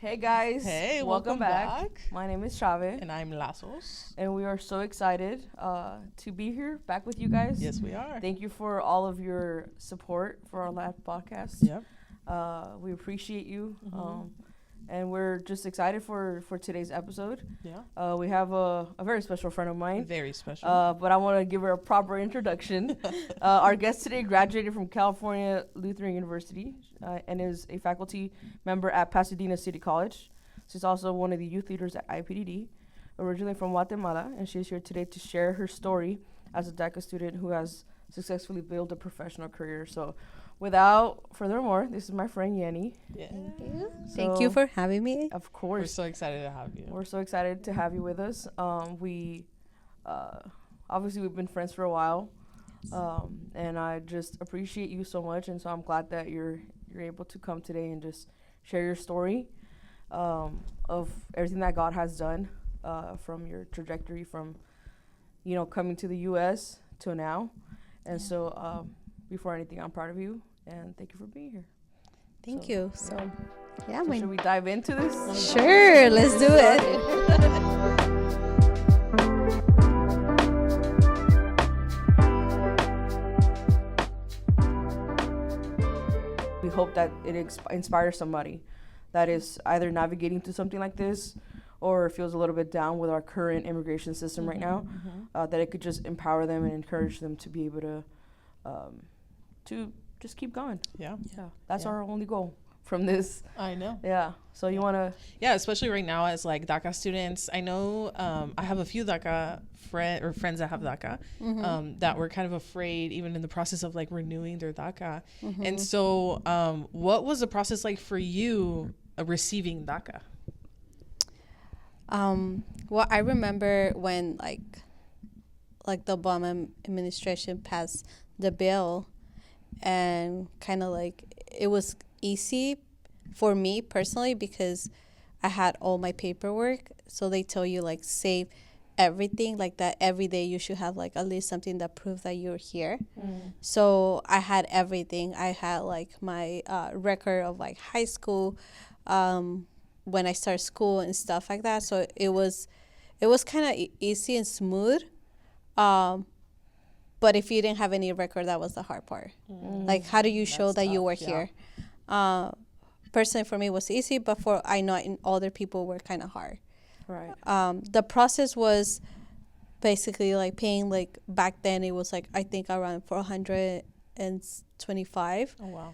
Hey guys. Hey, welcome back. back. My name is Chave, And I'm Lazos. and we are so excited to be here back with you guys. Yes, we are. Thank you for all of your support for our last podcast. Yep. We appreciate you, and we're just excited for today's episode. Yeah. We have a very special friend of mine, Very special. but I want to give her a proper introduction. Our guest today graduated from California Lutheran University and is a faculty member at Pasadena City College. She's also one of the youth leaders at IPDD, originally from Guatemala, and she's here today to share her story as a D.A.C.A student who has successfully built a professional career. So without furthermore, this is my friend Yeni. yeah. Thank you for having me. Of We're course. so excited to have you. We're so excited to have you with us. We obviously we've been friends for a while, and I just appreciate you so much. And so I'm glad that you're able to come today and just share your story of everything that God has done from your trajectory from coming to the U.S. till now. And so before anything, I'm proud of you and thank you for being here. Thank you. So, yeah, So should we dive into this? sure, let's do it. We hope that it inspires somebody that is either navigating through something like this or feels a little bit down with our current immigration system right now, that it could just empower them and encourage them to be able to just keep going. Yeah. Yeah, that's Yeah. our only goal from this. I know. Yeah. So you want to? Yeah, especially right now as like D.A.C.A students. I know I have a few D.A.C.A friends that have D.A.C.A that were kind of afraid even in the process of like renewing their D.A.C.A. And so what was the process like for you receiving D.A.C.A? Well, I remember when like the Obama administration passed the bill, and kind of like it was easy for me personally because I had all my paperwork. So they tell you like save everything like that. Every day you should have like at least something that proves that you're here. So I had everything. I had like my record of like high school, when I started school and stuff like that. So it was kind of easy and smooth. But if you didn't have any record, that was the hard part. Like, how do you show that you were here? Personally, for me, it was easy, but I know other people were kind of hard. Right. The process was basically like paying, like back then it was like I think around $425. Oh wow.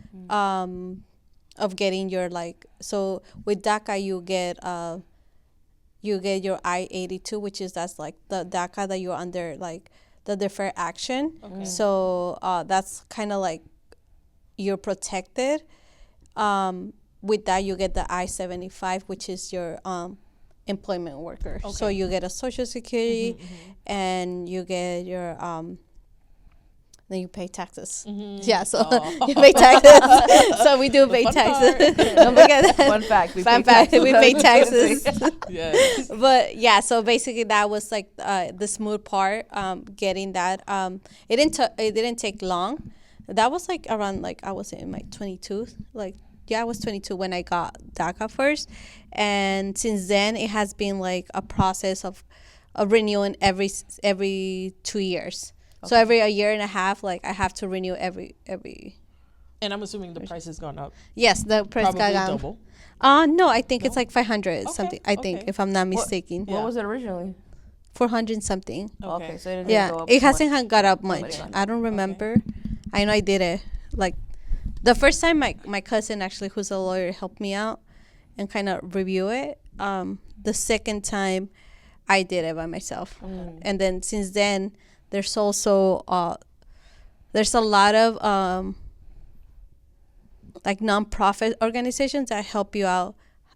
Of getting your so with D.A.C.A you get your I-82, which is that's like the D.A.C.A that you're under like the deferred action. Okay. So that's kind of like you're protected. With that you get the I-75, which is your employment worker. Okay. So you get a Social Security and you get your then you pay taxes. Yeah, so you pay taxes. So we do pay taxes. Don't forget that. Fun fact. We Fun pay fact, taxes. we pay taxes. Yes. But yeah, so basically that was like the smooth part, getting that. It didn't take long. That was like around like I was in my 22. I was 22 when I got D.A.C.A first, and since then it has been like a process of renewing every 2 years. Okay. So every a year and a half, like I have to renew every. And I'm assuming the price has gone up. Yes, the price Probably got double. No, I think it's like 500 something. I think okay. if I'm not mistaken. What was it originally? 400 something. Okay, so it didn't Yeah, go up it so hasn't much. got up Nobody much. got it. I don't remember. I know I did it. Like the first time my cousin actually, who's a lawyer, helped me out and kind of review it. The second time I did it by myself. And then since then there's also there's a lot of like nonprofit organizations that help you out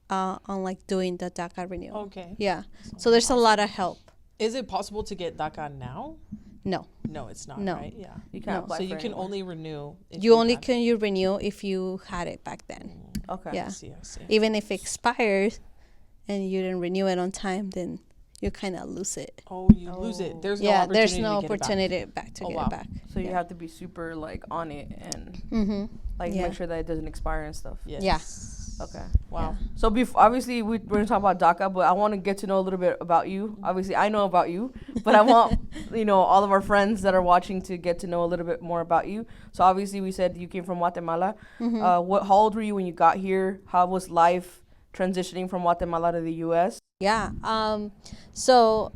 on like doing the D.A.C.A renewal. Okay. Yeah. So there's a lot of help. Is it possible to get D.A.C.A now? No. No, it's not, No. right? Yeah. You can't No. apply So for you it can anymore. only renew if You only had it. can you renew if you had it back then. Okay. Yeah. I see. Even if it expires and you didn't renew it on time, then you kind of lose it. Oh, you lose it. There's Yeah, no there's opportunity no to get it back. opportunity back to Oh, get wow. it back. So you Yeah. have to be super like on it and Mm-hmm. like Yeah. make sure that it doesn't expire and stuff. Yes. Yeah. Okay. Wow. So obviously we're going to talk about DACA, but I want to get to know a little bit about you. Obviously I know about you, but I want, all of our friends that are watching to get to know a little bit more about you. So obviously we said you came from Guatemala. How old were you when you got here? How was life transitioning from Guatemala to the U.S.? Yeah. So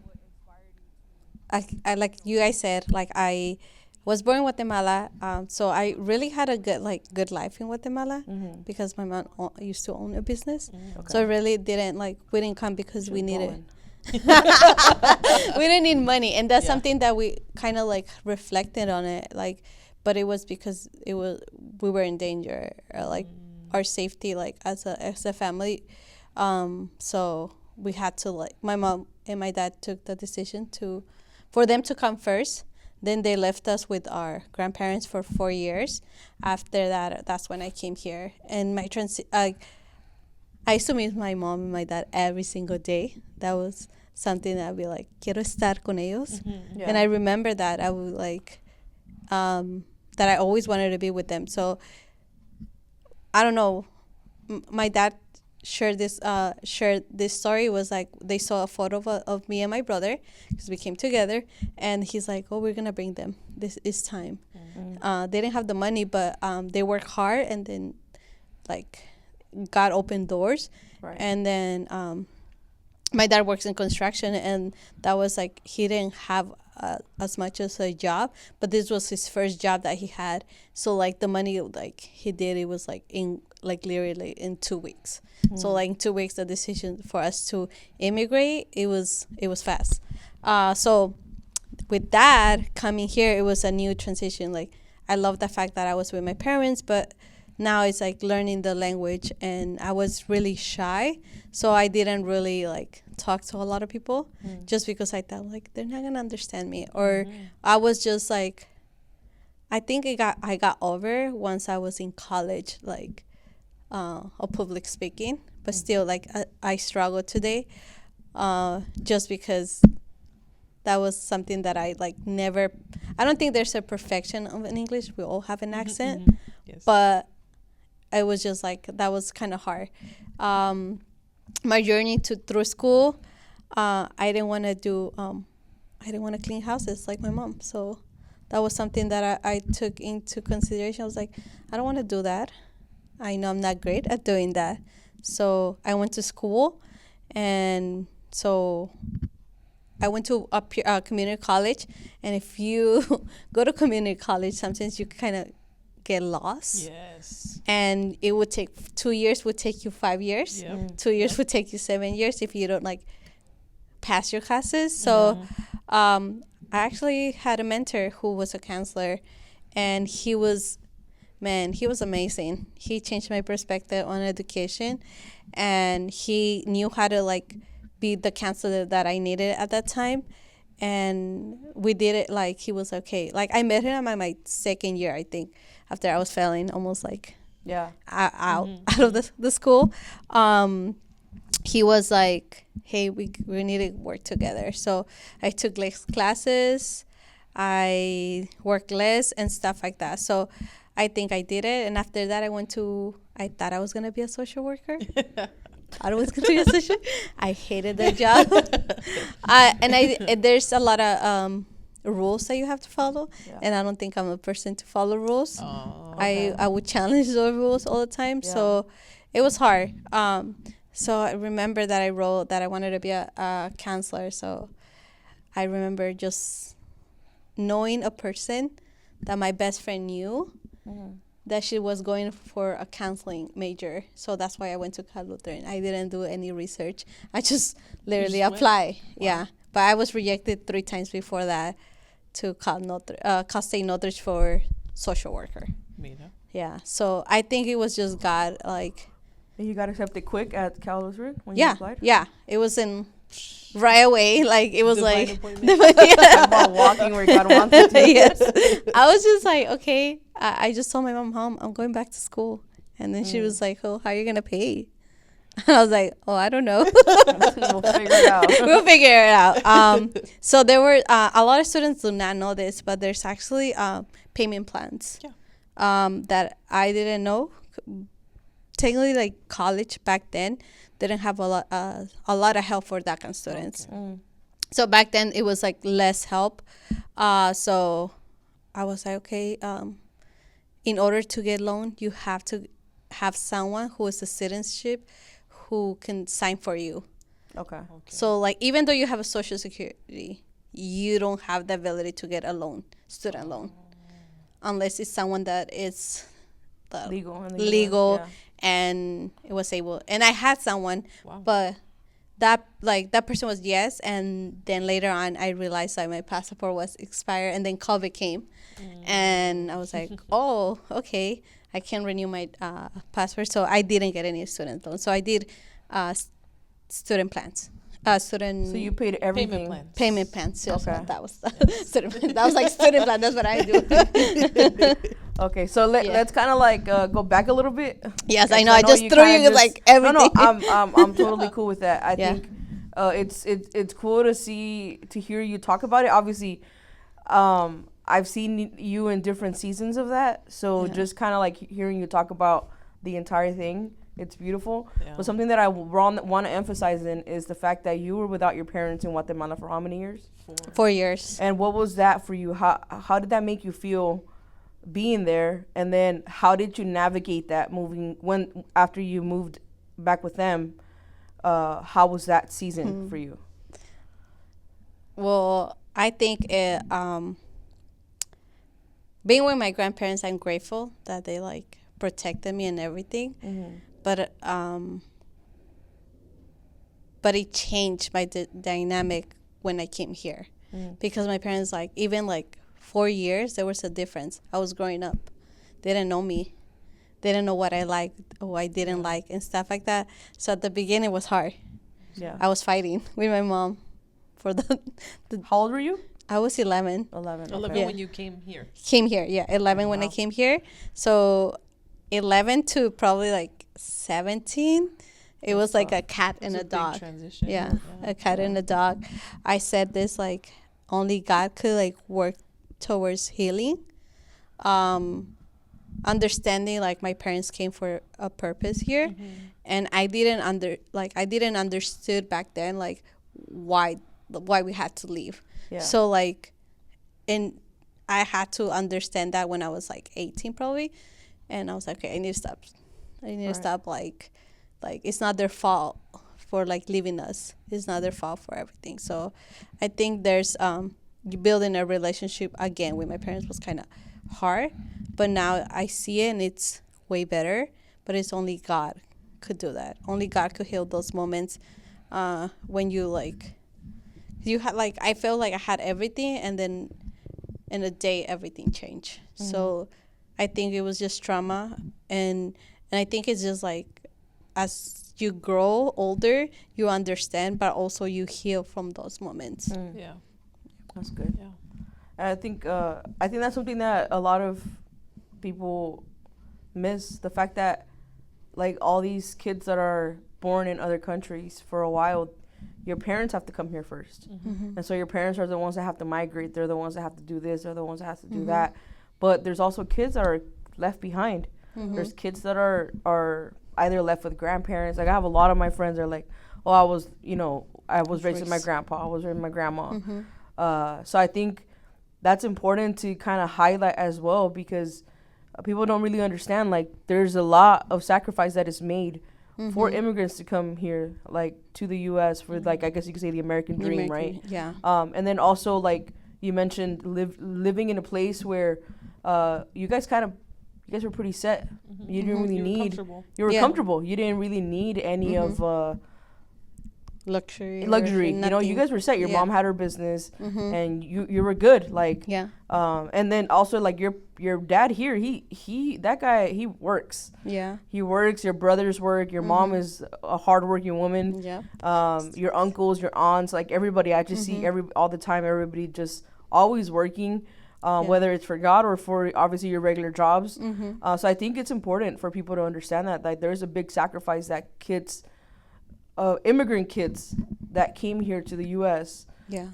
I like you guys said, like I was born in Guatemala. So I really had a good life in Guatemala because my mom used to own a business. Okay. So I really didn't we didn't come because we Should've needed. fallen. We didn't need money, and that's Yeah. something that we kind of reflected on it, but it was because we were in danger, our safety, as a family. So we had to my mom and my dad took the decision for them to come first. Then they left us with our grandparents for 4 years. After that, that's when I came here, and I used to miss my mom and my dad every single day. That was something that I'd be like, quiero estar con ellos. Yeah. And I remember that I would that I always wanted to be with them. So I don't know. My dad shared this story. It was like they saw a photo of me and my brother because we came together, and he's like, oh, we're going to bring them. This is time. They didn't have the money, but they worked hard, and then God opened doors. Right. And then my dad works in construction, and that was he didn't have as much as a job, but this was his first job that he had. So the money he did, it was in literally in 2 weeks. So in 2 weeks, the decision for us to immigrate, it was fast. So with that coming here, it was a new transition. I love the fact that I was with my parents, but now it's learning the language, and I was really shy, so I didn't really talk to a lot of people just because I thought they're not gonna understand me, or I was just I think I got over once I was in college of public speaking, but still I struggle today, just because that was something that I never. I don't think there's a perfection of an English. We all have an accent, Yes. but it was just that was kind of hard. My journey through school, I didn't want to clean houses like my mom. So that was something that I took into consideration. I was like, I don't want to do that. I know I'm not great at doing that. So I went to school, and so I went to a community college. And if you go to community college, sometimes you kind of get lost. Yes. And it would take 2 years, would take you 5 years. Yep. 2 years would take you 7 years if you don't pass your classes. So I actually had a mentor who was a counselor, and he was amazing. He changed my perspective on education, and he knew how to be the counselor that I needed at that time. And we did it he was okay. I met him at my second year, I think, after I was failing almost Yeah. out of the school. He was like, hey, we need to work together. So I took less classes, I worked less and stuff like that. So I think I did it. And after that, I thought I was going to be a social worker. I was going to be a social. I hated that job. There's a lot of rules that you have to follow. Yeah. And I don't think I'm a person to follow rules. Oh, okay. I would challenge those rules all the time. Yeah. So it was hard. So I remember that I wrote that I wanted to be a counselor. So I remember just knowing a person that my best friend knew that she was going for a counseling major. So that's why I went to Cal Lutheran. I didn't do any research. I just literally applied. Wow. Yeah. But I was rejected 3 times before that to Cal State Northridge for social worker. Mira. Yeah. So I think it was just God, And you got accepted quick at Cal Lutheran when you applied? Yeah. It was in right away. It was Divine about walking where God wants you to. Yes. I was just okay. I just told my mom, I'm going back to school. And then she was like, oh, how are you going to pay? And I was like, oh, I don't know. We'll figure it out. We'll figure it out. So there were a lot of students do not know this, but there's actually payment plans that I didn't know. technically like college back then didn't have a lot of help for DACA students. Mm. So back then it was like less help. So I was like, okay, in order to get loan, you have to have someone who is a citizenship who can sign for you. Okay. So like even though you have a social security, you don't have the ability to get a loan, student loan, unless it's someone that is Legal. in the legal US, and it was able. And I had someone, Wow. but that person was yes, and then later on I realized that my passport was expired, and then COVID came, and I was like, oh, okay, I can renew my passport. So I didn't get any student loan. So I did student plans, student. So you paid everything. Payment plans. Payment plans. Yes, Okay. that was student plan. That was like student plan. That's what I do. Okay, so let's kind of like go back a little bit. Yes, I Because know. I just threw kinda you like everything. No, I'm totally cool with that. I Yeah. think it's cool to hear you talk about it. Obviously, I've seen you in different seasons of that. So Yeah. just kind of like hearing you talk about the entire thing, it's beautiful. Yeah. But something that I want to emphasize in is the fact that you were without your parents in Guatemala for how many years? 4 years. And what was that for you? How did that make you feel being there? And then how did you navigate that after you moved back with them? How was that season for you? Well, I think being with my grandparents, I'm grateful that they like protected me and everything. Mm-hmm. But it changed my dynamic when I came here, because my parents like even like 4 years there was a difference. I was growing up, they didn't know me, they didn't know what I liked or I didn't like and stuff like that. So at the beginning it was hard. Yeah. I was fighting with my mom for the How old were you? I was 11. 11. 11 Okay. when you came here. Came here, yeah, 11 when I Wow. came here. So 11 to probably like 17, it was like a cat and It's a big dog. transition. Yeah, a cat and a dog. I said this like only God could like work towards healing. Understanding like my parents came for a purpose here, and I didn't understood back then like why we had to leave. Yeah. So like, and I had to understand that when I was like 18 probably, and I was like, okay, I need to stop. I need to Right. stop. Like it's not their fault for like leaving us. It's not their fault for everything. So I think there's building a relationship again with my parents was kind of hard, but now I see it and it's way better. But it's only God could do that. Only God could heal those moments when you like. You had like I felt like I had everything, and then in a day everything changed. So I think it was just trauma, and I think it's just like as you grow older, you understand, but also you heal from those moments. Yeah. That's good. Yeah. And I think that's something that a lot of people miss, the fact that like all these kids that are born in other countries, for a while your parents have to come here first. And so your parents are the ones that have to migrate. They're the ones that have to do this. They're the ones that have to do that. But there's also kids that are left behind. There's kids that are either left with grandparents. Like I have a lot of my friends are like, oh, I was raised with my grandpa. I was raised with my grandma. So I think that's important to kind of highlight as well, because people don't really understand, like there's a lot of sacrifice that is made for immigrants to come here, like to the U.S. for like, I guess you could say the American dream, right? Yeah. And then also like you mentioned living in a place where you guys were pretty set. You didn't really need. You were Yeah. comfortable. You didn't really need any of Luxury. luxury. You know, you guys were set. Your Yeah. mom had her business, and you were good. Like, Yeah. and then also like your dad here, that guy, he works. Yeah. He works. Your brothers work. Your mom is a hardworking woman. Yeah. Your uncles, your aunts, like everybody. I just see all the time. Everybody just always working. Whether it's for God or for obviously your regular jobs. So I think it's important for people to understand that like there's a big sacrifice that kids, immigrant kids that came here to the U.S. Yeah.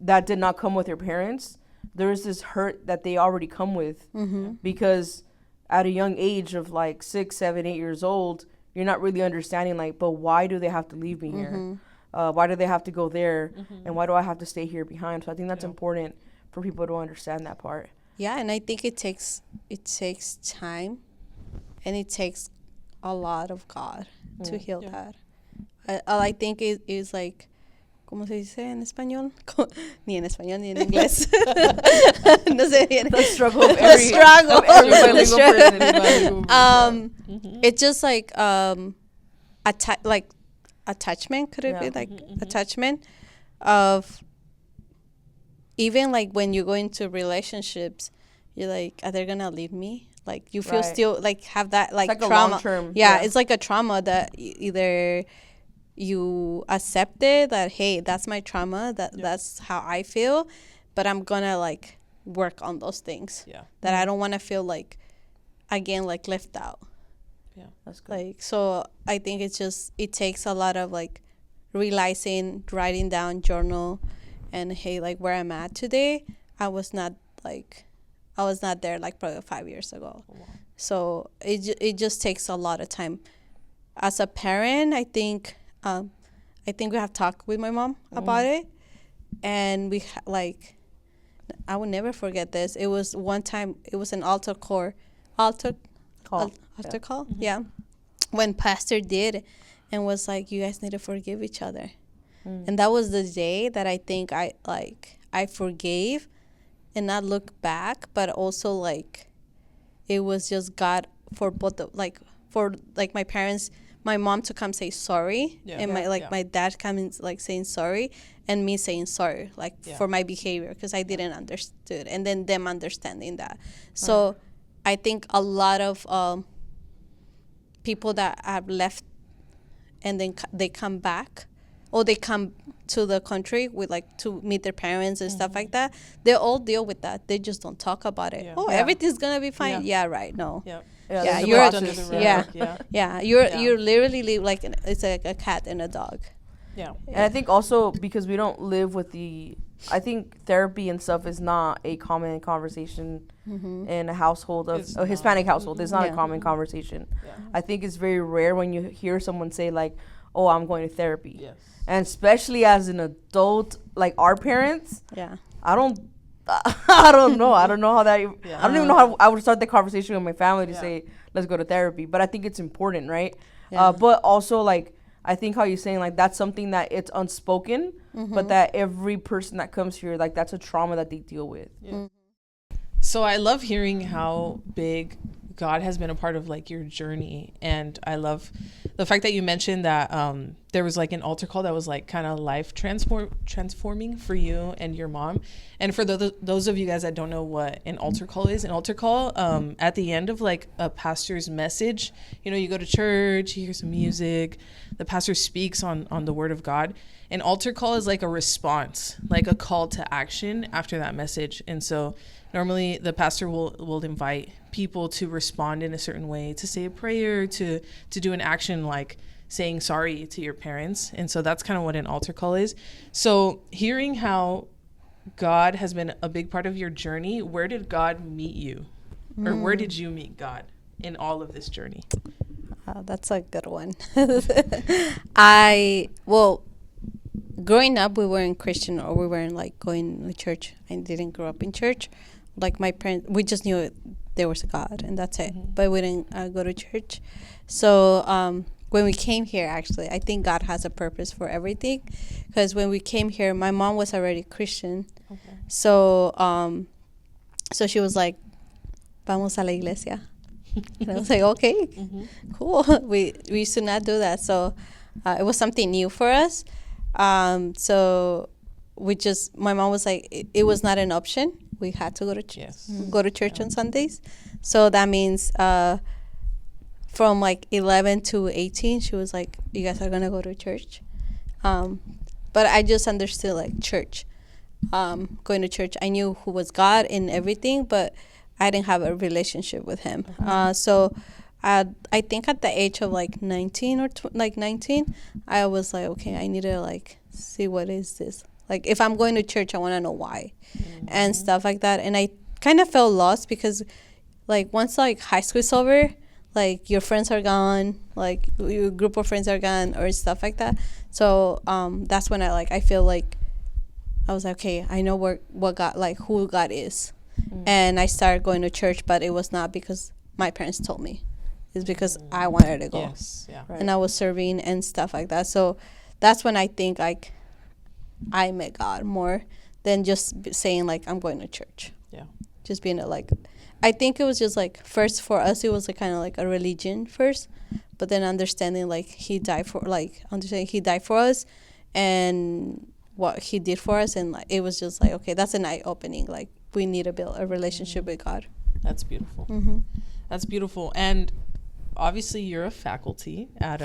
That did not come with their parents. There is this hurt that they already come with, because at a young age of like 6, 7, 8 years old, you're not really understanding like, but why do they have to leave me here? Why do they have to go there? And why do I have to stay here behind? So I think that's important for people to understand that part. Yeah, and I think it takes time, and it takes a lot of God to heal that. I think it is like, ¿cómo se dice en español? Ni en español ni en inglés. No sé bien. The struggle of every bilingual person. It's just like attachment. Could it be like attachment of, even like when you go into relationships, you're like, are they gonna leave me? Like you feel still like have that like it's like trauma. A long-term, it's like a trauma that either you accept it, that hey, that's my trauma, that's how I feel, but I'm gonna like work on those things. That I don't want to feel like, again, like left out. That's good. Like, so I think it takes a lot of like realizing, writing down, journal, and hey, like where I'm at today, I was not there like probably 5 years ago. So it just takes a lot of time. As a parent, I think we have talked with my mom about it, and we I will never forget this. It was one time, it was an altar call. When pastor did, and was like, you guys need to forgive each other. And that was the day that I think I forgave, and not look back, but also like it was just God for both of, for my parents, my mom to come say sorry, and my dad coming like saying sorry, and me saying sorry for my behavior, because I didn't understood, and then them understanding that. So I think a lot of people that have left, and then they come back, or they come to the country with to meet their parents and stuff like that, they all deal with that. They just don't talk about it. Everything's gonna be fine. No. You're literally like it's like a cat and a dog. And I think also because we don't live with I think therapy and stuff is not a common conversation in a household of a Hispanic household. It's not a common conversation. I think it's very rare when you hear someone say like, oh, I'm going to therapy. And especially as an adult, like our parents, I don't know. I don't know how that, I don't even know how I would start the conversation with my family to say, let's go to therapy. But I think it's important, right? But also like, I think how you're saying, like, that's something that it's unspoken, but that every person that comes here, like, that's a trauma that they deal with. So I love hearing how big God has been a part of like your journey, and I love the fact that you mentioned that there was like an altar call that was like kind of life transforming for you and your mom. And for those of you guys that don't know what an altar call is, at the end of like a pastor's message, you go to church, you hear some music, the pastor speaks on the word of God. An altar call is like a response, like a call to action after that message. And so normally the pastor will invite people to respond in a certain way, to say a prayer, to do an action like saying sorry to your parents. And so that's kind of what an altar call is. So hearing how God has been a big part of your journey, where did God meet you? Or where did you meet God in all of this journey? That's a good one. Growing up, we weren't Christian, or we weren't like going to church. I didn't grow up in church. Like my parents, we just knew there was a God, and that's it. But we didn't go to church. So when we came here, actually, I think God has a purpose for everything. Because when we came here, my mom was already Christian. So she was like, "Vamos a la iglesia." And I was like, "Okay, cool." We used to not do that, so it was something new for us. So my mom was like, it was not an option. We had to go to church on Sundays. So that means from like 11 to 18, she was like, you guys are going to go to church. But I just understood like church, going to church. I knew who was God and everything, but I didn't have a relationship with him. So I think at the age of like 19 19, I was like, okay, I need to like see what is this. Like if I'm going to church, I want to know why and stuff like that. And I kind of felt lost because like once like high school is over, like your friends are gone, like your group of friends are gone or stuff like that. So that's when I feel like I was like, okay, I know what God, like who God is. And I started going to church, but it was not because my parents told me. It's because I wanted to go. Yes. Yeah. Right. And I was serving and stuff like that. So that's when I think like I met God more than just saying like I'm going to church. Yeah. Just being like, I think it was just like first for us it was like kind of like a religion first, but then understanding like he died for us, and what he did for us, and like it was just like, okay, that's an eye opening. Like we need to build a relationship with God. That's beautiful. Mm-hmm. That's beautiful. And obviously you're a faculty at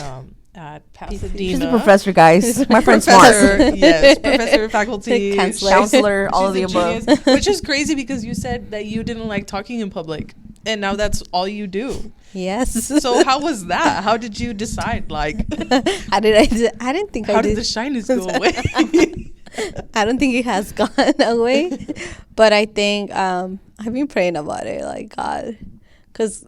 Pasadena. She's a professor, guys. My friend's smart. Professor, yes, professor, faculty, counselor, all of the She's a above. genius, which is crazy because you said that you didn't like talking in public, and now that's all you do. Yes. So how was that? How did you decide? Like, I didn't think how I did did. the shyness go away? I don't think it has gone away, but I think I've been praying about it, like God, because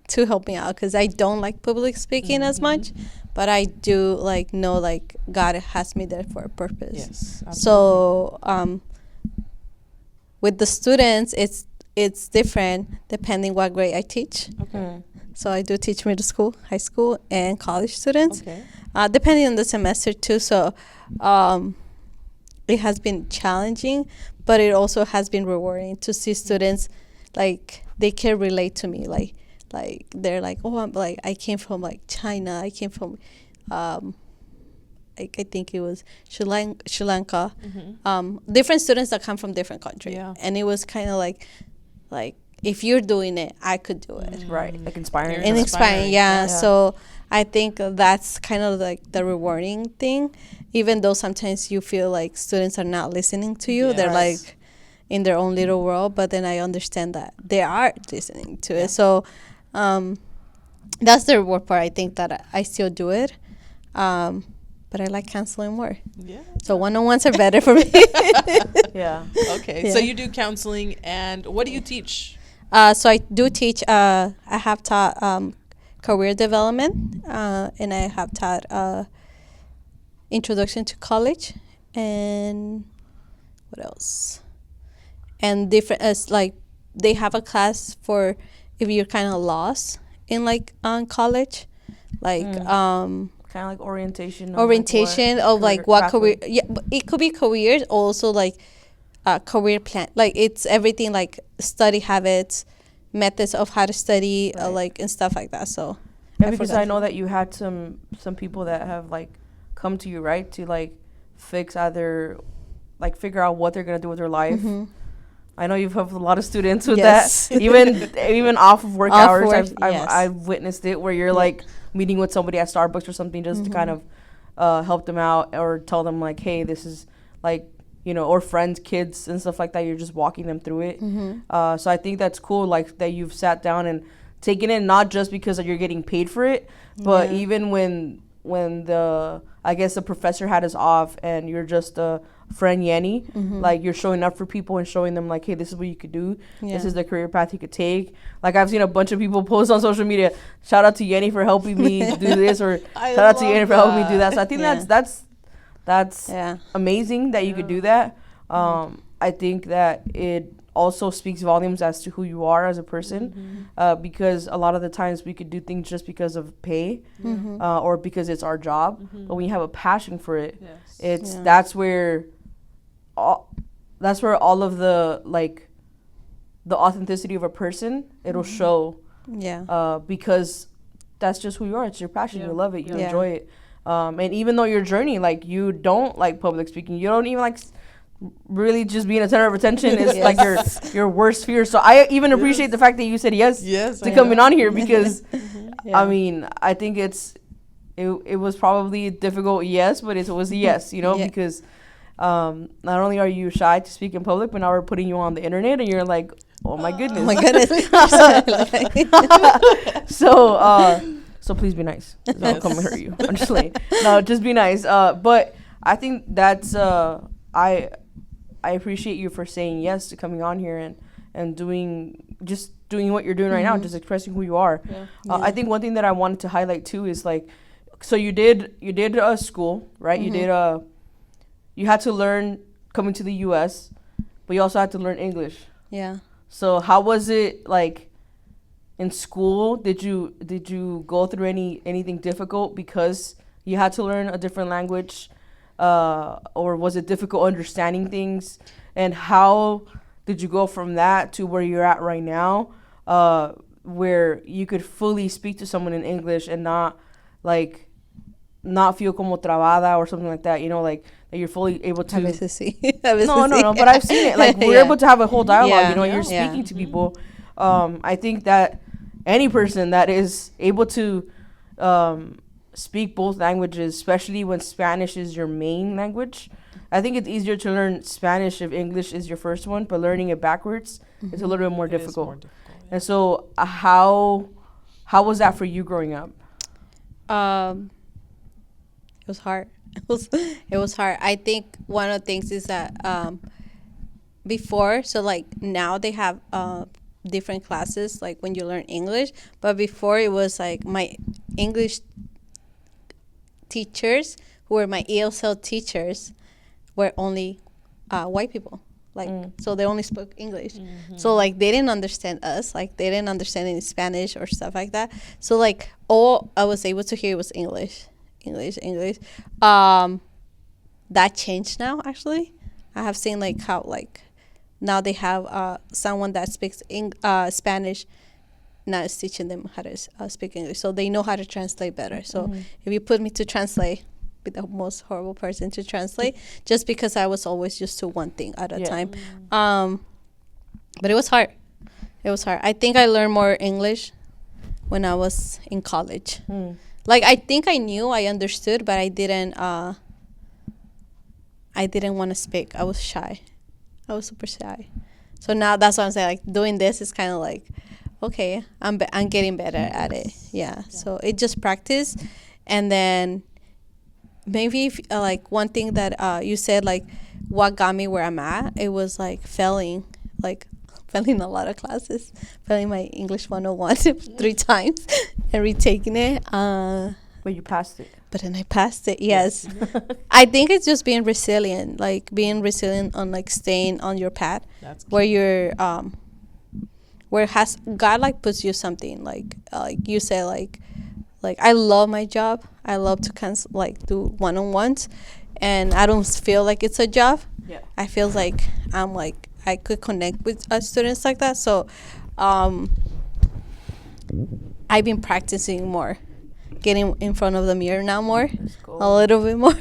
to help me out, because I don't like public speaking as much, but I do like know like God has me there for a purpose. Yes. Absolutely. So with the students, it's different depending what grade I teach. Okay. So I do teach middle school, high school, and college students. Okay. Depending on the semester too. So it has been challenging, but it also has been rewarding to see students like they can relate to me. Like they're like, oh, I'm like I came from like China. I came from like I think it was Sri Lanka. Different students that come from different countries. Yeah. And it was kind of like if you're doing it, I could do it. Right. Like inspiring. And inspiring, yeah. Yeah. So I think that's kind of like the rewarding thing, even though sometimes you feel like students are not listening to you. Yes. They're like in their own little world, but then I understand that they are listening to it. So that's the reward part. I think that I still do it, but I like counseling more. Yeah. So one-on-ones are better for me. Yeah. Okay. Yeah. So you do counseling, and what do you teach? So I do teach. I have taught career development, and I have taught introduction to college, and what else? And different as like they have a class for if you're kind of lost in like on college, like Kind of like orientation. orientation of like what career. Yeah, but it could be careers, also like career plan. Like it's everything like study habits, methods of how to study, Right. like and stuff like that. So Yeah, because I know that you had some people that have like come to you, right, to like fix either like figure out what they're gonna do with their life. I know you've helped a lot of students with Yes. that, even off of work Off hours. work, I've yes. I've witnessed it where you're like meeting with somebody at Starbucks or something just to kind of help them out or tell them like, hey, this is like, you know, or friends, kids and stuff like that. You're just walking them through it. So I think that's cool, like that you've sat down and taken it, not just because you're getting paid for it, but Yeah. even when I guess the professor had us off and you're just a friend, Yeni, like you're showing up for people and showing them like, hey, this is what you could do. Yeah. This is the career path you could take. Like I've seen a bunch of people post on social media, shout out to Yeni for helping me do this, or I shout out to love Yeni for helping me do that. that. So I think Yeah. that's Yeah. amazing that you could do that. I think that it also speaks volumes as to who you are as a person, because a lot of the times we could do things just because of pay, or because it's our job. But when you have a passion for it, Yes. it's Yeah. that's where all of the like the authenticity of a person it'll show, Yeah. because that's just who you are. It's your passion. Yeah. You love it. You Yeah. enjoy it. And even though your journey, like you don't like public speaking, you don't even like really just being a center of attention is like your worst fear. So I even appreciate the fact that you said yes Yes. to coming on here, because Yeah. I mean, I think it was probably a difficult yes, but it was a yes, you know, Yeah. because not only are you shy to speak in public, but now we're putting you on the internet and you're like, oh my goodness. Oh my goodness. So please be nice. Don't come and hurt you. I'm just like, no, just be nice. But I think that's I appreciate you for saying yes to coming on here and doing just doing what you're doing right now, just expressing who you are. I think one thing that I wanted to highlight too is like, so you did a school, right? You had to learn coming to the U.S., but you also had to learn English. Yeah. So how was it like in school? Did you go through anything difficult because you had to learn a different language, or was it difficult understanding things? And how did you go from that to where you're at right now, where you could fully speak to someone in English and not feel como trabada or something like that, you know, like that you're fully able to. A veces sí. No, but I've seen it. Like we're able to have a whole dialogue, you know, you're Yeah. speaking to people. I think that any person that is able to speak both languages, especially when Spanish is your main language, I think it's easier to learn Spanish if English is your first one, but learning it backwards is a little bit more difficult. And so how was that for you growing up? It was hard. It was hard. I think one of the things is that before, so like now they have different classes like when you learn English, but before it was like my English teachers who were my ESL teachers were only white people. Like, so they only spoke English. So, like, they didn't understand us. Like, they didn't understand any Spanish or stuff like that. So, like, all I was able to hear was English. That changed now, actually. I have seen, like, how, like, now they have someone that speaks Spanish now is teaching them how to speak English. So, they know how to translate better. So, if you put me to translate, be the most horrible person to translate just because I was always used to one thing at a time. But it was hard. I think I learned more English when I was in college. Like, I think I knew, I understood, but I didn't want to speak. I was shy. I was super shy. So now that's what I'm saying. Like, doing this is kind of like, okay, I'm getting better at it. Yeah. So it just practice. And then maybe if, like one thing that you said, like what got me where I'm at, it was like failing a lot of classes, failing my English 101 3 times and retaking it. But you passed it. But then I passed it, yes. I think it's just being resilient, like being resilient on like staying on your path. That's where you're where has God like puts you something like you say like I love my job. I love to do one-on-ones, and I don't feel like it's a job. Yeah. I feel like I'm like I could connect with students like that. So, I've been practicing more, getting in front of the mirror now more, a little bit more.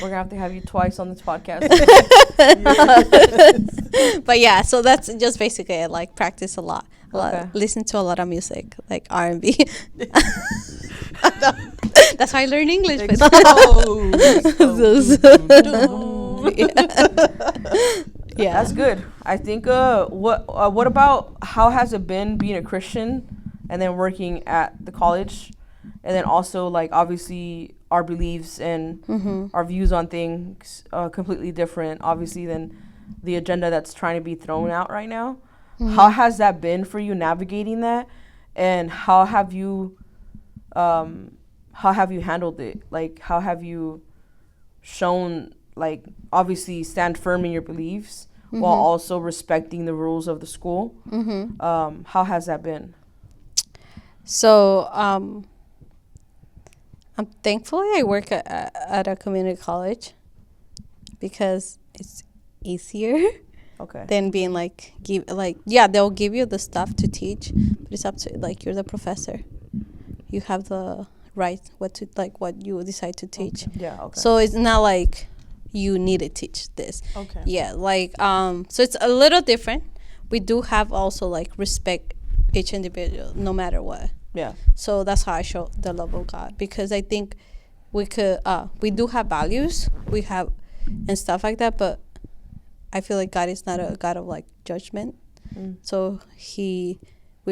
We're gonna have you twice on this podcast. But yeah, so that's just basically it. Like practice a lot. Listen to a lot of music, like R&B. That's how I learn English. Yeah, that's good. I think. What about how has it been being a Christian and then working at the college, and then also like obviously our beliefs and our views on things completely different, obviously, than the agenda that's trying to be thrown out right now. How has that been for you navigating that, and how have you handled it? Like, how have you shown, like, obviously stand firm in your beliefs while also respecting the rules of the school? How has that been? So, I'm thankfully I work at a community college because it's easier. Okay. Than being they'll give you the stuff to teach, but it's up to like you're the professor. You have the right what you decide to teach. Okay. Yeah. Okay. So it's not like you need to teach this. Okay. Yeah. Like so it's a little different. We do have also like respect each individual no matter what. Yeah. So that's how I show the love of God, because I think we do have values, we have and stuff like that, but I feel like God is not a God of like judgment. So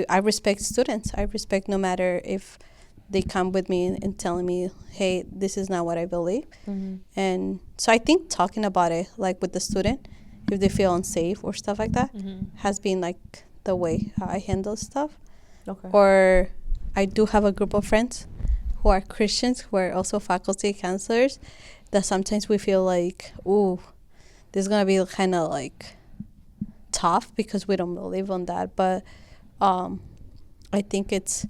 I respect students. I respect no matter if they come with me and telling me, hey, this is not what I believe. And so I think talking about it like with the student, if they feel unsafe or stuff like that, has been like the way how I handle stuff. Okay. Or I do have a group of friends who are Christians who are also faculty counselors that sometimes we feel like, ooh, this is gonna be kind of like tough because we don't believe on that. But I think it's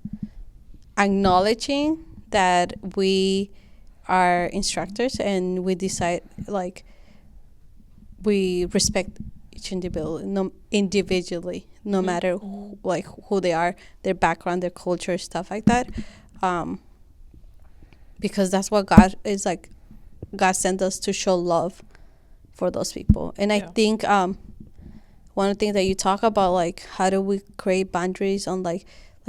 acknowledging that we are instructors and we decide like we respect each individually, no matter who they are, their background, their culture, stuff like that. Because that's what God is like. God sent us to show love for those people. And I think one of the things that you talk about, like how do we create boundaries on like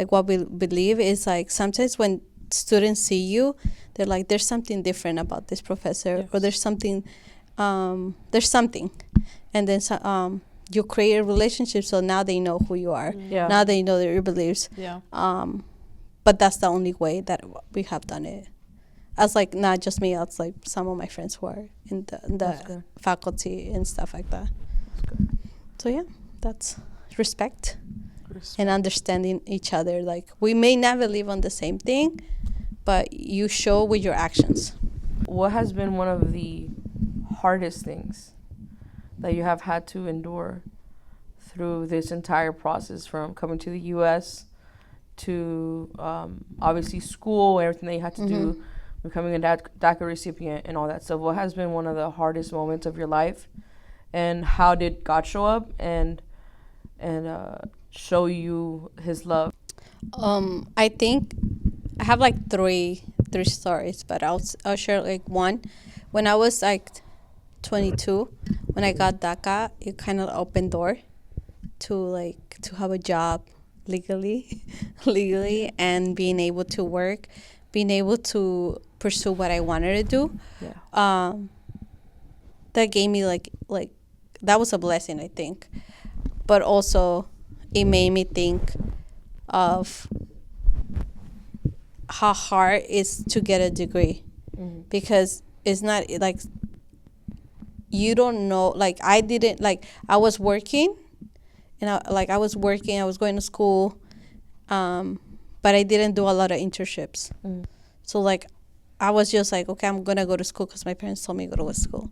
what we believe, is like sometimes when students see you, they're like, there's something different about this professor, or there's something, and then you create a relationship, so now they know who you are. Now they know your beliefs. But that's the only way that we have done it. As like not just me, it's like some of my friends who are in the faculty and stuff like that. So yeah, that's respect and understanding each other. Like we may not believe on the same thing, but you show with your actions. What has been one of the hardest things that you have had to endure through this entire process, from coming to the U.S. to obviously school, everything that you had to do, becoming a D.A.C.A recipient and all that stuff? What has been one of the hardest moments of your life, and how did God show up and show you his love? I think I have like three stories, but I'll share like one. When I was like 22, when I got D.A.C.A, it kind of opened door to have a job legally and being able to work, being able to pursue what I wanted to do. That gave me like that was a blessing, I think. But also it made me think of how hard it is to get a degree, because it's not like you don't know. Like I didn't, like I was working and I was going to school, but I didn't do a lot of internships. So like I was just like, okay, I'm gonna go to school because my parents told me to go to school.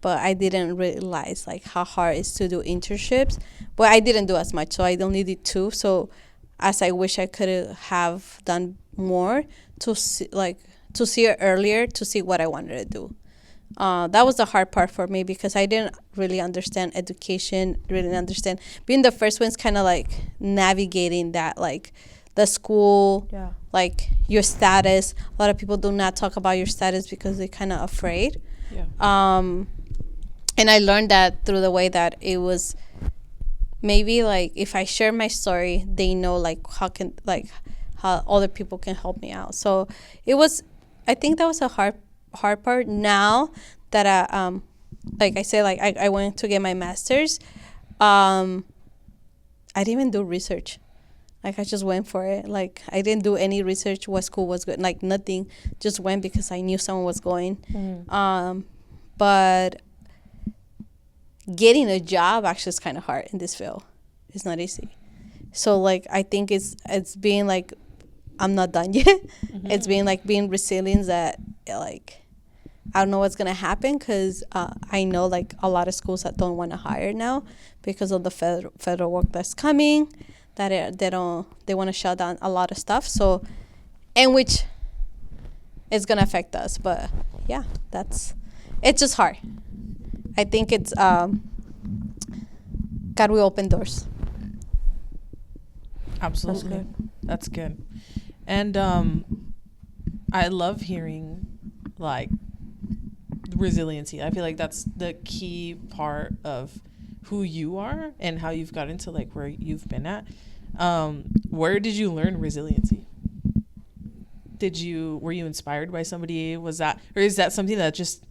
But I didn't realize like how hard it is to do internships. But I didn't do as much, so I only did 2. So as I wish I could have done more to see it earlier, to see what I wanted to do. That was the hard part for me, because I didn't really understand education, really understand being the first one's kind of like navigating that, like the school, like your status. A lot of people do not talk about your status because they're kind of afraid. And I learned that through the way that it was, maybe like if I share my story, they know like how other people can help me out. So it was, I think that was a hard part. Now that like I said, like I went to get my master's, I didn't even do research. Like I just went for it. Like I didn't do any research what school was good, like nothing. Just went because I knew someone was going. But getting a job actually is kind of hard in this field. It's not easy. So like I think it's being like, I'm not done yet. It's being resilient, that like I don't know what's gonna happen, because I know like a lot of schools that don't want to hire now because of the federal work that's coming, that they want to shut down a lot of stuff. So, and which is gonna affect us. But yeah, it's just hard. I think it's God will open doors. Absolutely. That's good. And I love hearing like resiliency. I feel like that's the key part of who you are and how you've gotten to like where you've been at. Where did you learn resiliency? Were you inspired by somebody? Or is that something that just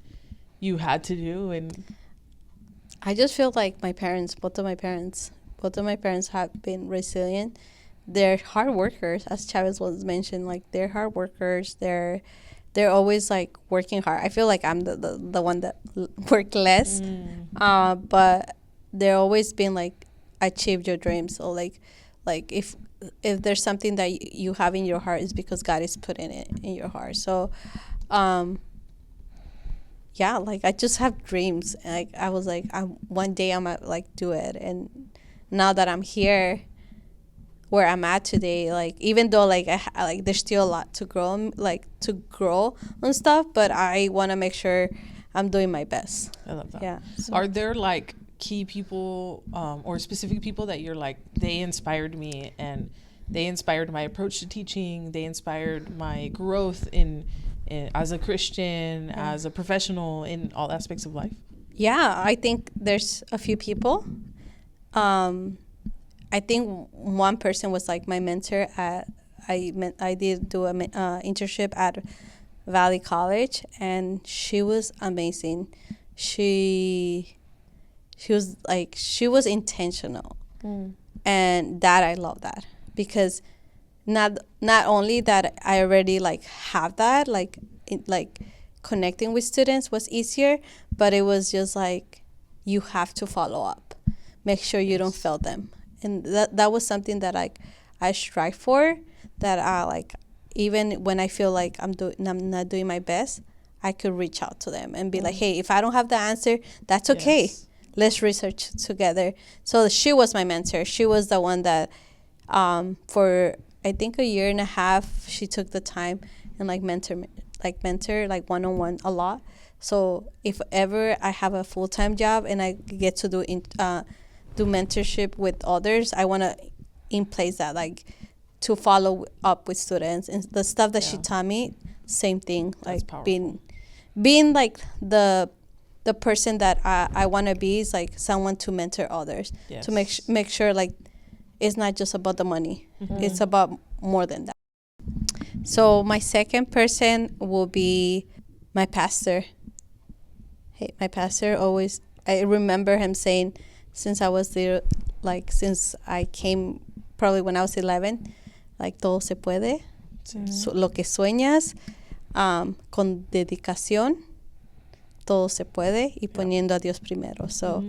you had to do? And I just feel like both of my parents have been resilient. They're hard workers, as Chavez was mentioned. Like they're hard workers. They're always like working hard. I feel like I'm the one that work less, but they're always been like, achieve your dreams, or like if there's something that you have in your heart, is because God is putting it in your heart. So yeah, like I just have dreams. Like I was like, one day I might like do it. And now that I'm here where I'm at today, like even though like I like there's still a lot to grow, like to grow and stuff, but I want to make sure I'm doing my best. I love that. Yeah. So. Are there like key people or specific people that you're like, they inspired me and they inspired my approach to teaching, they inspired my growth in as a Christian, as a professional, in all aspects of life? Yeah, I think there's a few people. I think one person was like my mentor at I did do a internship at Valley College, and she was amazing. She was intentional, and that I love that, because not only that I already like have that, like connecting with students was easier, but it was just like you have to follow up, make sure you don't fail them, and that was something that like I strive for, that I like, even when I feel like I'm not doing my best, I could reach out to them and be like, hey, if I don't have the answer, that's okay. Yes. Let's research together. So she was my mentor. She was the one that for I think a year and a half, she took the time and like mentor like one-on-one a lot. So if ever I have a full-time job and I get to do mentorship with others, I want to in place that, like, to follow up with students, and the stuff that she taught me, same thing. That's like being like the person that I want to be, is like someone to mentor others, to make sure like it's not just about the money. It's about more than that. So my second person will be my pastor. Hey, my pastor always, I remember him saying, since I was there, like since I came probably when I was 11, like todo se puede, lo que sueñas, con dedicación, todo se puede, y poniendo a Dios primero. So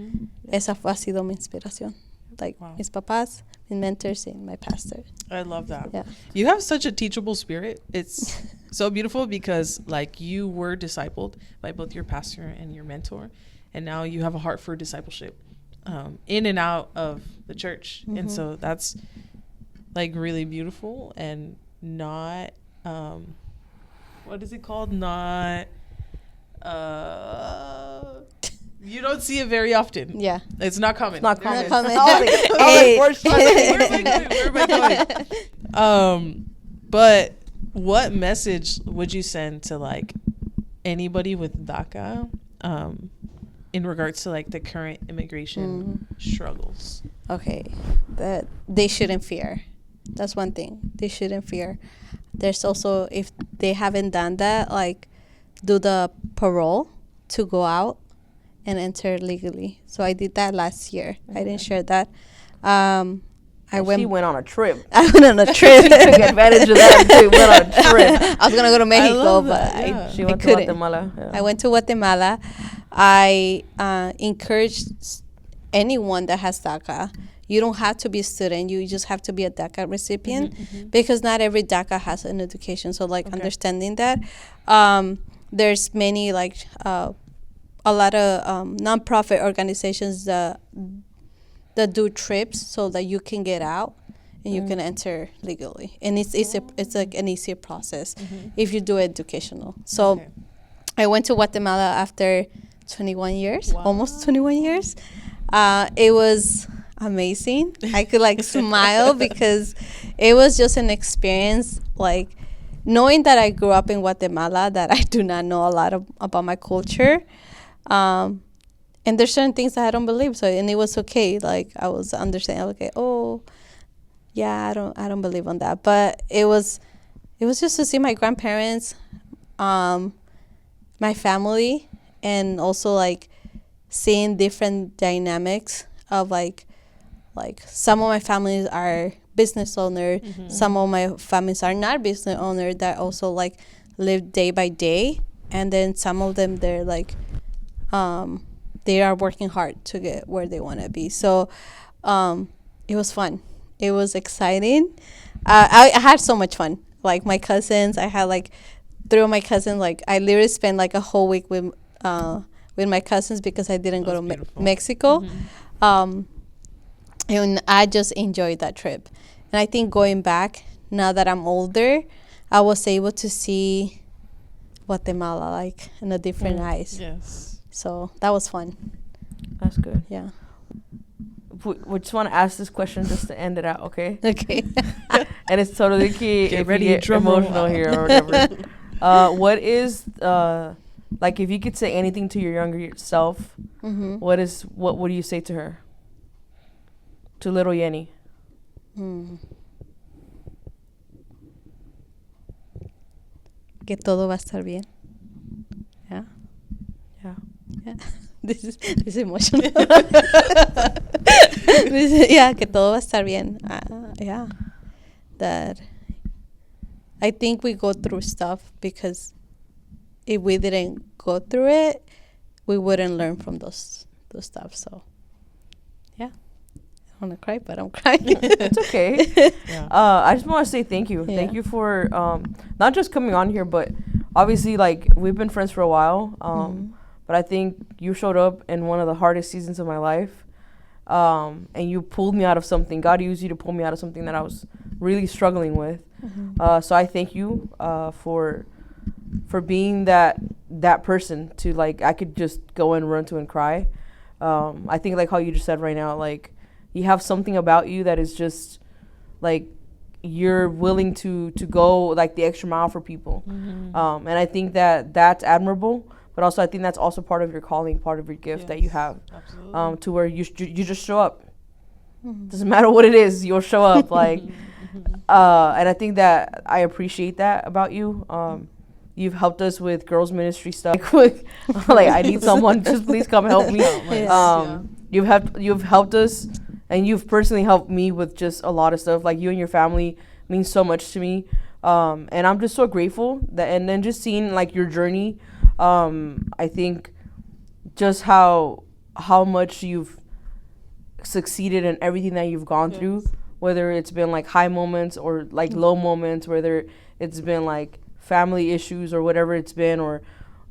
esa ha sido mi inspiración. Like mis papás, my mentors, and my pastor. I love that. Yeah. You have such a teachable spirit. It's so beautiful, because like you were discipled by both your pastor and your mentor, and now you have a heart for discipleship in and out of the church. And so that's like really beautiful, and not what is it called? Not you don't see it very often. Yeah. It's not common. It's not common. Hey. Where am I going? But what message would you send to like anybody with DACA in regards to like the current immigration struggles? Okay, that they shouldn't fear. That's one thing. They shouldn't fear. There's also, if they haven't done that, like do the parole to go out and enter legally. So I did that last year. I didn't share that. She went on a trip. I went on a trip. Took advantage of that too. Went on a trip. I was gonna go to Mexico, but She went to couldn't. Guatemala. Yeah. I went to Guatemala. I encouraged anyone that has DACA. You don't have to be a student. You just have to be a DACA recipient, because not every DACA has an education. So like understanding that, there's many like a lot of nonprofit organizations that do trips so that you can get out and you can enter legally, and it's like an easier process if you do educational. So I went to Guatemala after 21 years, almost 21 years. It was amazing. I could like smile, because it was just an experience, like knowing that I grew up in Guatemala, that I do not know a lot about my culture. And there's certain things that I don't believe. So, and it was okay. Like I was understanding, okay, oh yeah, I don't believe on that. But it was just to see my grandparents, my family, and also like seeing different dynamics of like some of my families are business owner, some of my families are not business owner, that also like live day by day, and then some of them, they're like they are working hard to get where they want to be. So it was fun. It was exciting. I had so much fun. Like my cousins, I had like 3 of my cousins. Like I literally spent like a whole week with my cousins because I didn't go to Mexico. And I just enjoyed that trip. And I think going back, now that I'm older, I was able to see Guatemala like in a different eyes. Yes. So that was fun. That's good. Yeah. We just want to ask this question just to end it out, okay? Okay. And it's totally key Get if ready, you get drum roll. emotional here or whatever. What is like if you could say anything to your younger self, what do you say to her? To little Yeni. Que todo va a estar bien. Yeah. Yeah. Yeah. This is emotional. Yeah, que todo va a estar bien. Yeah. That I think we go through stuff because if we didn't go through it, we wouldn't learn from those stuff. So, yeah. I want to cry, but I'm crying. It's okay. Yeah. I just want to say thank you. Yeah. Thank you for not just coming on here, but obviously, like, we've been friends for a while. But I think you showed up in one of the hardest seasons of my life. And you pulled me out of something. God used you to pull me out of something that I was really struggling with. So I thank you for being that person to, like, I could just go and run to and cry. I think, like how you just said right now, like, you have something about you that is just, like, you're willing to go, like, the extra mile for people. And I think that's admirable. But also, I think that's also part of your calling, part of your gift that you have. Absolutely. To where you just show up. Doesn't matter what it is, you'll show up. Like, and I think that I appreciate that about you. You've helped us with girls ministry stuff. Like, I need someone, just please come help me. You've helped us, and you've personally helped me with just a lot of stuff. Like, you and your family mean so much to me. And I'm just so grateful that, and then just seeing, like, your journey. I think just how much you've succeeded in everything that you've gone through, whether it's been like high moments or like low moments, whether it's been like family issues or whatever it's been, or,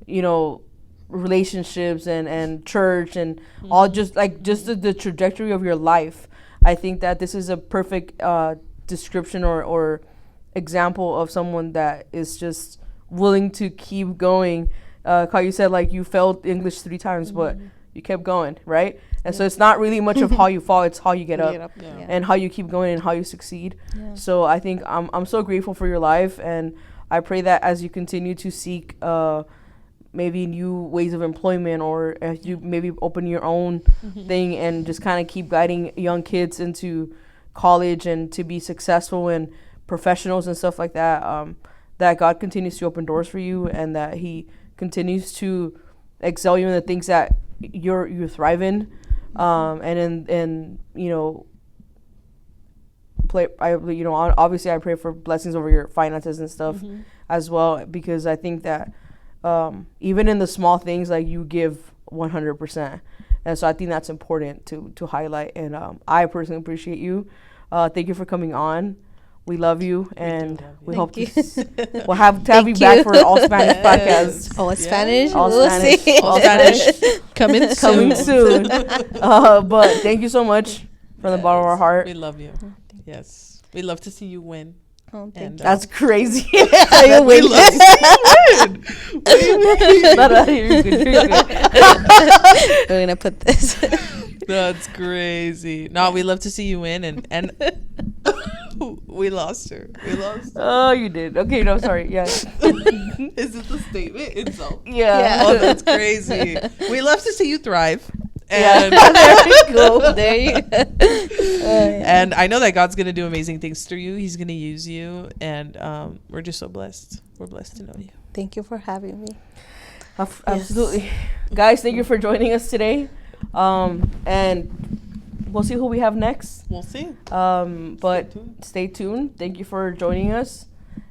you know, relationships and church and all, just like just the trajectory of your life. I think that this is a perfect description or example of someone that is just willing to keep going. How you said, like, you failed English 3 times, but you kept going, right? And so it's not really much of how you fall, it's how you get up. And how you keep going and how you succeed. So I think I'm so grateful for your life, and I pray that as you continue to seek maybe new ways of employment, or as you maybe open your own thing and just kind of keep guiding young kids into college and to be successful and professionals and stuff like that, that God continues to open doors for you, and that he continues to excel you in the things that you thrive in, and in you know, obviously I pray for blessings over your finances and stuff as well, because I think that even in the small things, like, you give 100%, and so I think that's important to highlight. And I personally appreciate you. Thank you for coming on. We love you, and we hope we'll have to have you back for all Spanish podcast. All Spanish, all we'll Spanish, see. all Spanish, coming soon. But thank you so much from the bottom of our heart. We love you. Yes, we love to see you win. Oh, thank you. That's crazy. We love to see you win. You're good. We're gonna put this. That's crazy. No, we love to see you win, and we lost her. Oh, you did. Okay, no, sorry. Yeah. Is it the statement? Insult. Yeah. Oh, that's crazy. We love to see you thrive. Yeah. And There you go. There you go. and I know that God's gonna do amazing things through you. He's gonna use you, and we're just so blessed. We're blessed to know you. Thank you for having me. Absolutely. Guys, thank you for joining us today. And we'll see who we have next. We'll see. But stay tuned. Thank you for joining us.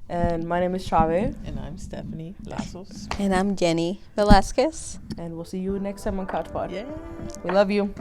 And my name is Chave. And I'm Stephanie Lazos. And I'm Yeni Velazquez. And we'll see you next time on Couch Pod. Yeah. We love you.